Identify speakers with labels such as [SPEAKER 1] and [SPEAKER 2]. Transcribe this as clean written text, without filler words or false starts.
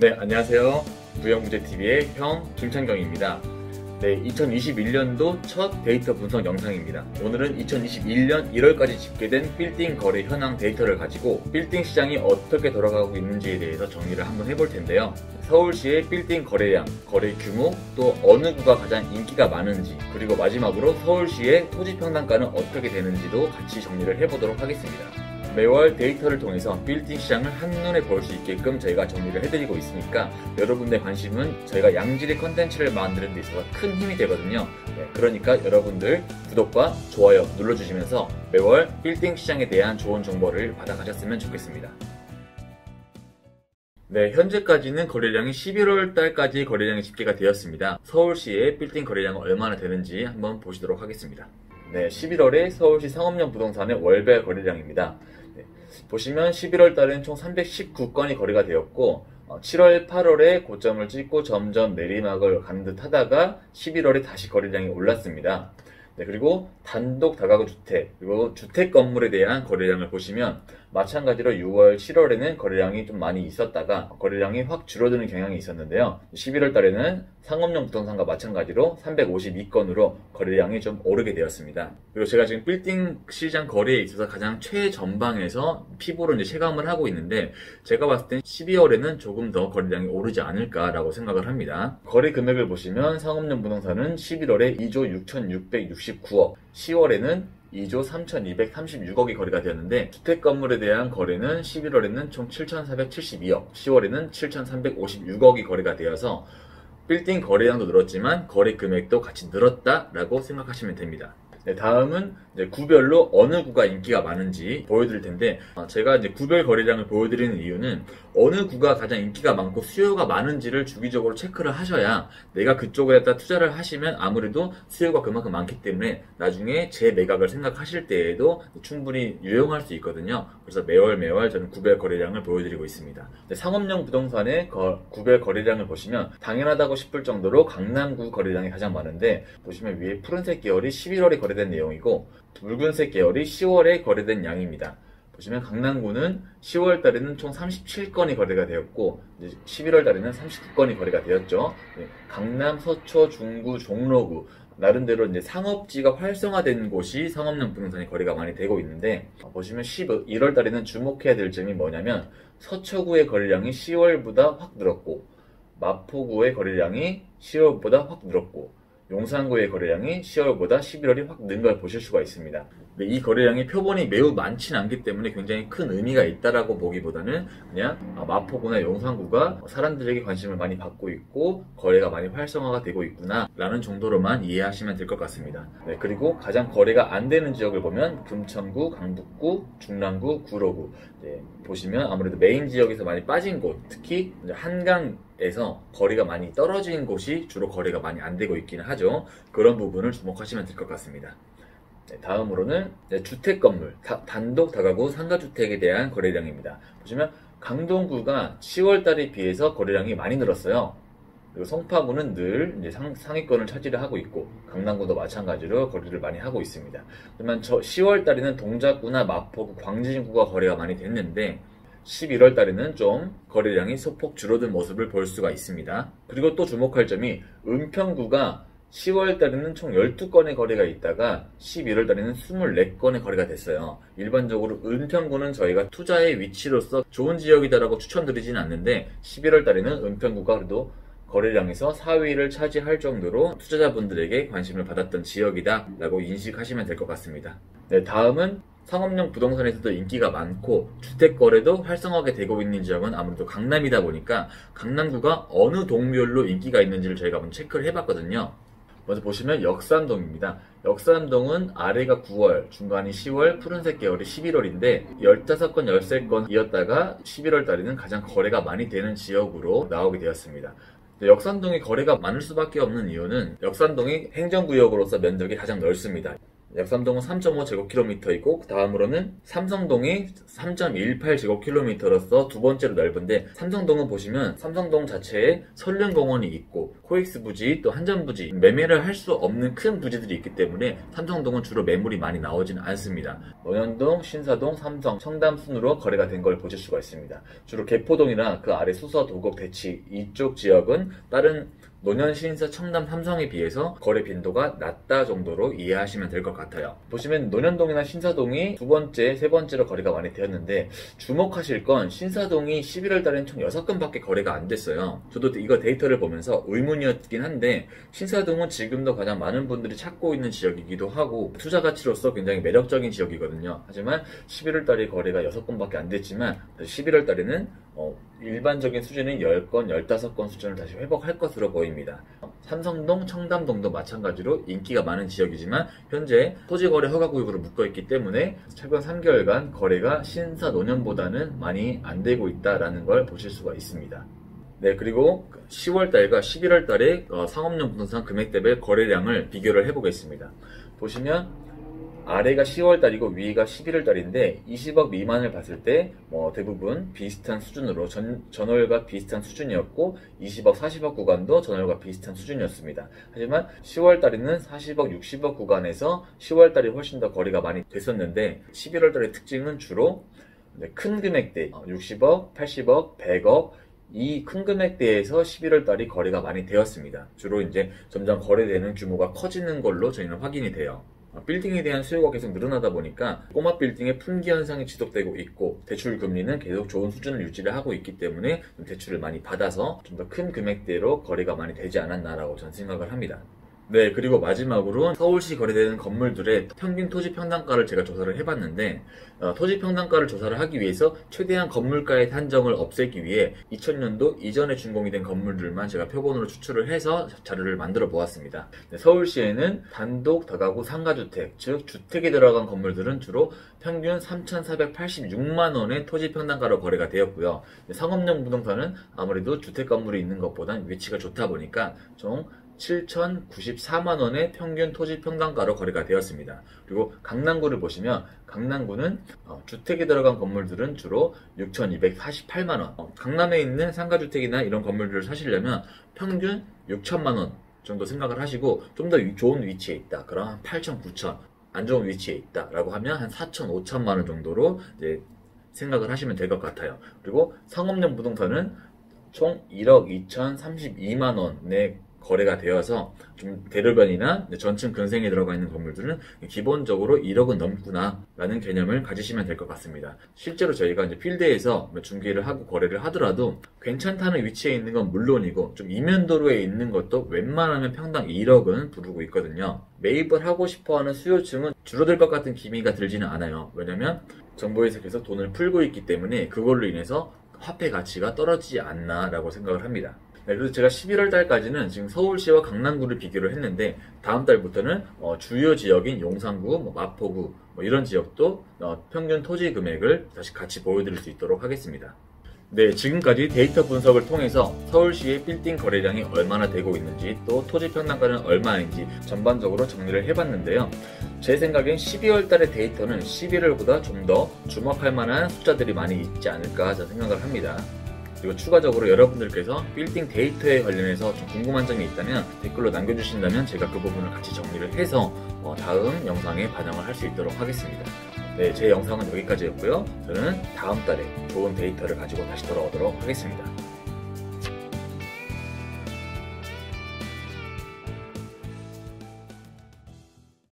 [SPEAKER 1] 네, 안녕하세요. 부영부재TV의 형 김찬경입니다. 네, 2021년도 첫 데이터 분석 영상입니다. 오늘은 2021년 1월까지 집계된 빌딩 거래 현황 데이터를 가지고 빌딩 시장이 어떻게 돌아가고 있는지에 대해서 정리를 한번 해볼 텐데요. 서울시의 빌딩 거래량, 거래 규모, 또 어느 구가 가장 인기가 많은지, 그리고 마지막으로 서울시의 토지 평당가는 어떻게 되는지도 같이 정리를 해보도록 하겠습니다. 매월 데이터를 통해서 빌딩 시장을 한눈에 볼 수 있게끔 저희가 정리를 해드리고 있으니까 여러분들의 관심은 저희가 양질의 컨텐츠를 만드는 데 있어서 큰 힘이 되거든요. 그러니까 여러분들 구독과 좋아요 눌러주시면서 매월 빌딩 시장에 대한 좋은 정보를 받아가셨으면 좋겠습니다. 네, 현재까지는 거래량이 11월 달까지 거래량이 집계가 되었습니다. 서울시의 빌딩 거래량은 얼마나 되는지 한번 보시도록 하겠습니다. 네, 11월에 서울시 상업용 부동산의 월별 거래량입니다. 보시면 11월 달에는 총 319건이 거래가 되었고 7월, 8월에 고점을 찍고 점점 내리막을 간 듯 하다가 11월에 다시 거래량이 올랐습니다. 네, 그리고 단독 다가구 주택, 그리고 주택 건물에 대한 거래량을 보시면 마찬가지로 6월, 7월에는 거래량이 좀 많이 있었다가 거래량이 확 줄어드는 경향이 있었는데요. 11월 달에는 상업용 부동산과 마찬가지로 352건으로 거래량이 좀 오르게 되었습니다. 그리고 제가 지금 빌딩 시장 거래에 있어서 가장 최전방에서 피부로 이제 체감을 하고 있는데 제가 봤을 땐 12월에는 조금 더 거래량이 오르지 않을까라고 생각을 합니다. 거래 금액을 보시면 상업용 부동산은 11월에 2조 6,669억, 10월에는 2조 3,236억이 거래가 되었는데 주택 건물에 대한 거래는 11월에는 총 7,472억, 10월에는 7,356억이 거래가 되어서 빌딩 거래량도 늘었지만 거래 금액도 같이 늘었다라고 생각하시면 됩니다. 네, 다음은 이제 구별로 어느 구가 인기가 많은지 보여드릴 텐데 제가 이제 구별 거래량을 보여드리는 이유는 어느 구가 가장 인기가 많고 수요가 많은지를 주기적으로 체크를 하셔야 내가 그쪽에다 투자를 하시면 아무래도 수요가 그만큼 많기 때문에 나중에 재매각을 생각하실 때에도 충분히 유용할 수 있거든요. 그래서 매월 저는 구별 거래량을 보여드리고 있습니다. 상업용 부동산의 구별 거래량을 보시면 당연하다고 싶을 정도로 강남구 거래량이 가장 많은데 보시면 위에 푸른색 계열이 11월에 거래된 내용이고 붉은색 계열이 10월에 거래된 양입니다. 보시면 강남구는 10월 달에는 총 37건이 거래가 되었고 11월 달에는 39건이 거래가 되었죠. 강남, 서초, 중구, 종로구 나름대로 이제 상업지가 활성화된 곳이 상업용 부동산이 거래가 많이 되고 있는데 보시면 1월 달에는 주목해야 될 점이 뭐냐면 서초구의 거래량이 10월보다 확 늘었고 마포구의 거래량이 10월보다 확 늘었고 용산구의 거래량이 10월보다 11월이 확 는 걸 보실 수가 있습니다. 이 거래량이 표본이 매우 많지는 않기 때문에 굉장히 큰 의미가 있다라고 보기보다는 그냥 마포구나 용산구가 사람들에게 관심을 많이 받고 있고 거래가 많이 활성화가 되고 있구나 라는 정도로만 이해하시면 될 것 같습니다. 네, 그리고 가장 거래가 안 되는 지역을 보면 금천구, 강북구, 중랑구, 구로구 보시면 아무래도 메인 지역에서 많이 빠진 곳, 특히 한강에서 거리가 많이 떨어진 곳이 주로 거래가 많이 안 되고 있기는 하죠. 그런 부분을 주목하시면 될 것 같습니다. 다음으로는 주택 건물, 단독 다가구 상가주택에 대한 거래량입니다. 보시면 강동구가 10월달에 비해서 거래량이 많이 늘었어요. 그리고 송파구는 늘 이제 상위권을 차지를 하고 있고 강남구도 마찬가지로 거래를 많이 하고 있습니다. 하지만 10월달에는 동작구나 마포구, 광진구가 거래가 많이 됐는데 11월 달에는 좀 거래량이 소폭 줄어든 모습을 볼 수가 있습니다. 그리고 또 주목할 점이 은평구가 10월 달에는 총 12건의 거래가 있다가 11월 달에는 24건의 거래가 됐어요. 일반적으로 은평구는 저희가 투자의 위치로서 좋은 지역이다라고 추천드리진 않는데 11월 달에는 은평구가 그래도 거래량에서 4위를 차지할 정도로 투자자분들에게 관심을 받았던 지역이다 라고 인식하시면 될 것 같습니다. 네, 다음은 상업용 부동산에서도 인기가 많고 주택 거래도 활성화가 되고 있는 지역은 아무래도 강남이다 보니까 강남구가 어느 동별로 인기가 있는지를 저희가 한번 체크를 해봤거든요. 먼저 보시면 역삼동입니다. 역삼동은 아래가 9월, 중간이 10월, 푸른색 계열이 11월인데 15건, 13건이었다가 11월 달에는 가장 거래가 많이 되는 지역으로 나오게 되었습니다. 역삼동이 거래가 많을 수밖에 없는 이유는 역삼동이 행정구역으로서 면적이 가장 넓습니다. 역삼동은 3.5제곱킬로미터이고 그 다음으로는 삼성동이 3.18제곱킬로미터로서 두 번째로 넓은데, 삼성동은 보시면 삼성동 자체에 설릉공원이 있고 코엑스 부지 또 한전 부지, 매매를 할 수 없는 큰 부지들이 있기 때문에 삼성동은 주로 매물이 많이 나오지는 않습니다. 논현동, 신사동, 삼성, 청담 순으로 거래가 된 걸 보실 수가 있습니다. 주로 개포동이나 그 아래 수서, 도곡, 대치 이쪽 지역은 다른 논현, 신사, 청담, 삼성에 비해서 거래 빈도가 낮다 정도로 이해하시면 될 것 같아요. 보시면 논현동이나 신사동이 두 번째, 세 번째로 거래가 많이 되었는데, 주목하실 건 신사동이 11월 달엔 총 6건밖에 거래가 안 됐어요. 저도 이거 데이터를 보면서 의문이었긴 한데, 신사동은 지금도 가장 많은 분들이 찾고 있는 지역이기도 하고 투자 가치로서 굉장히 매력적인 지역이거든요. 하지만 11월 달에 거래가 6건밖에 안 됐지만 11월 달에는 일반적인 수준인 10건, 15건 수준을 다시 회복할 것으로 보입니다. 삼성동, 청담동도 마찬가지로 인기가 많은 지역이지만 현재 토지거래 허가구역으로 묶어있기 때문에 최근 3개월간 거래가 신사, 논현보다는 많이 안 되고 있다는 걸 보실 수가 있습니다. 네, 그리고 10월달과 11월달의 상업용 부동산 금액대별 거래량을 비교를 해보겠습니다. 보시면 아래가 10월달이고 위가 11월달인데 20억 미만을 봤을 때 대부분 비슷한 수준으로 전월과 비슷한 수준이었고 20억, 40억 구간도 전월과 비슷한 수준이었습니다. 하지만 10월달에는 40억, 60억 구간에서 10월달이 훨씬 더 거래가 많이 됐었는데 11월달의 특징은 주로 큰 금액대 60억, 80억, 100억 이 큰 금액대에서 11월 달이 거래가 많이 되었습니다. 주로 이제 점점 거래되는 규모가 커지는 걸로 저희는 확인이 돼요. 빌딩에 대한 수요가 계속 늘어나다 보니까 꼬마 빌딩의 품귀 현상이 지속되고 있고 대출 금리는 계속 좋은 수준을 유지를 하고 있기 때문에 대출을 많이 받아서 좀 더 큰 금액대로 거래가 많이 되지 않았나라고 저는 생각을 합니다. 네, 그리고 마지막으로 서울시 거래되는 건물들의 평균 토지 평당가를 제가 조사를 해봤는데, 토지 평당가를 조사를 하기 위해서 최대한 건물가의 한정을 없애기 위해 2000년도 이전에 준공이 된 건물들만 제가 표본으로 추출을 해서 자료를 만들어 보았습니다. 네, 서울시에는 단독 다가구 상가주택, 즉 주택에 들어간 건물들은 주로 평균 3,486만원의 토지 평당가로 거래가 되었고요. 상업용 부동산은 아무래도 주택 건물이 있는 것보단 위치가 좋다 보니까 총 7,094만원의 평균 토지 평당가로 거래가 되었습니다. 그리고 강남구를 보시면 강남구는 주택에 들어간 건물들은 주로 6,248만원, 강남에 있는 상가주택이나 이런 건물들을 사시려면 평균 6천만원 정도 생각을 하시고, 좀 더 좋은 위치에 있다 그럼 한 8,000, 9,000, 안 좋은 위치에 있다 라고 하면 한 4,000, 5천만원 정도로 이제 생각을 하시면 될 것 같아요. 그리고 상업용 부동산은 총 1억 2,032만원의 거래가 되어서 좀 대로변이나 전층 근생에 들어가 있는 건물들은 기본적으로 1억은 넘구나 라는 개념을 가지시면 될 것 같습니다. 실제로 저희가 이제 필드에서 중개를 하고 거래를 하더라도 괜찮다는 위치에 있는 건 물론이고 좀 이면도로에 있는 것도 웬만하면 평당 1억은 부르고 있거든요. 매입을 하고 싶어하는 수요층은 줄어들 것 같은 기미가 들지는 않아요. 왜냐면 정부에서 계속 돈을 풀고 있기 때문에 그걸로 인해서 화폐 가치가 떨어지지 않나 라고 생각을 합니다. 네, 그래서 제가 11월 달까지는 지금 서울시와 강남구를 비교를 했는데, 다음 달부터는 주요 지역인 용산구, 마포구 이런 지역도 평균 토지 금액을 다시 같이 보여드릴 수 있도록 하겠습니다. 네, 지금까지 데이터 분석을 통해서 서울시의 빌딩 거래량이 얼마나 되고 있는지, 또 토지 평당가는 얼마인지 전반적으로 정리를 해봤는데요. 제 생각엔 12월 달의 데이터는 11월보다 좀 더 주목할 만한 숫자들이 많이 있지 않을까 저는 생각을 합니다. 그리고 추가적으로 여러분들께서 빌딩 데이터에 관련해서 좀 궁금한 점이 있다면 댓글로 남겨주신다면 제가 그 부분을 같이 정리를 해서 다음 영상에 반영을 할 수 있도록 하겠습니다. 네, 제 영상은 여기까지였고요. 저는 다음 달에 좋은 데이터를 가지고 다시 돌아오도록 하겠습니다.